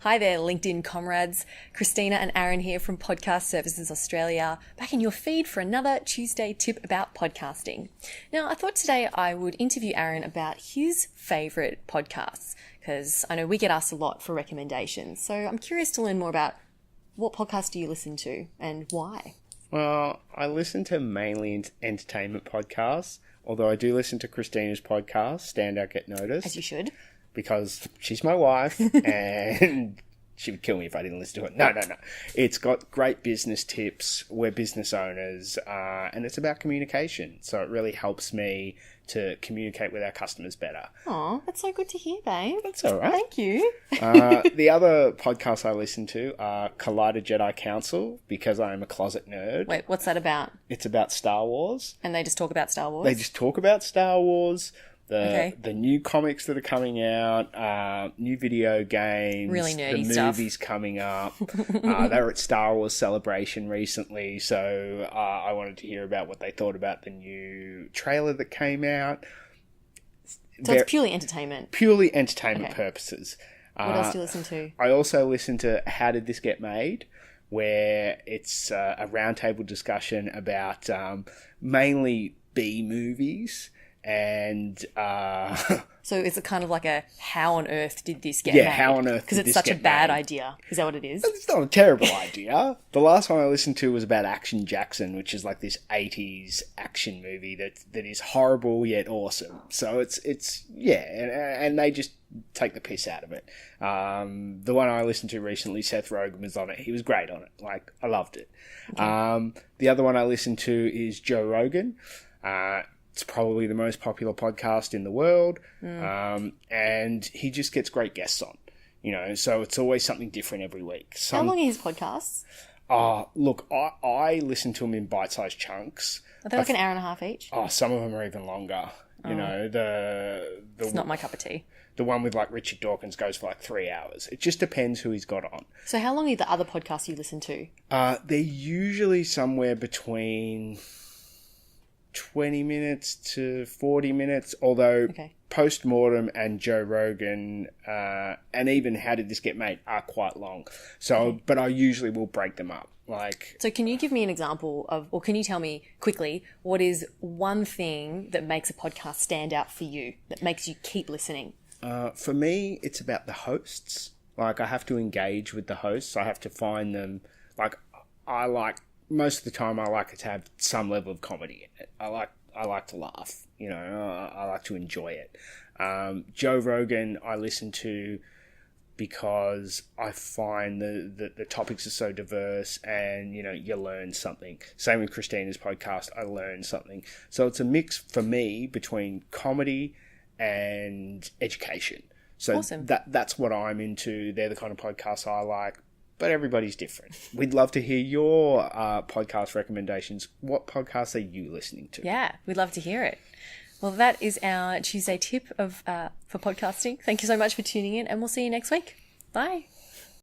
Hi there, LinkedIn comrades. Christina and Aaron here from Podcast Services Australia, back in your feed for another Tuesday tip about podcasting. Now, I thought today I would interview Aaron about his favourite podcasts, because I know we get asked a lot for recommendations. So I'm curious to learn more about what podcast do you listen to and why? Well, I listen to mainly entertainment podcasts, although I do listen to Christina's podcast, Stand Out, Get Noticed. As you should. Because she's my wife and she would kill me if I didn't listen to it. No. It's got great business tips. We're business owners and it's about communication. So it really helps me to communicate with our customers better. Oh, that's so good to hear, babe. That's all right. Thank you. The other podcasts I listen to are Collider Jedi Council, because I am a closet nerd. Wait, what's that about? It's about Star Wars. And they just talk about Star Wars? They just talk about Star Wars. Okay. The new comics that are coming out, new video games, really nerdy the stuff. movies coming up. They were at Star Wars Celebration recently, so I wanted to hear about what they thought about the new trailer that came out. So it's purely entertainment? Purely entertainment purposes. What else do you listen to? I also listen to How Did This Get Made?, where it's a roundtable discussion about mainly B movies. And so it's a kind of like a how on earth did this get made? Yeah, how on earth because it's such a bad idea. Is that what it is? It's not a terrible idea. The last one I listened to was about Action Jackson, which is like this 80s action movie that is horrible yet awesome. So it's and they just take the piss out of it. The one I listened to recently, Seth Rogen was on it. He was great on it. Like, I loved it. Okay. The other one I listened to is Joe Rogan. It's probably the most popular podcast in the world, and he just gets great guests on, so it's always something different every week. How long are his podcasts? Look, I listen to them in bite-sized chunks. Are they like an hour and a half each? Some of them are even longer. It's not my cup of tea. The one with like Richard Dawkins goes for like 3 hours. It just depends who he's got on. So how long are the other podcasts you listen to? They're usually somewhere between 20 minutes to 40 minutes, although Postmortem and Joe Rogan and even How Did This Get Made are quite long. So, but I usually will break them up. So can you give me an example of, or can you tell me quickly, what is one thing that makes a podcast stand out for you, that makes you keep listening? For me, it's about the hosts. Like, I have to engage with the hosts. I have to find them. Most of the time, I like it to have some level of comedy in it. I like to laugh. I like to enjoy it. Joe Rogan, I listen to because I find the topics are so diverse, and you learn something. Same with Christina's podcast, I learn something. So it's a mix for me between comedy and education. So awesome. That's what I'm into. They're the kind of podcasts I like. But everybody's different. We'd love to hear your podcast recommendations. What podcasts are you listening to? Yeah, we'd love to hear it. Well, that is our Tuesday tip for podcasting. Thank you so much for tuning in, and we'll see you next week. Bye.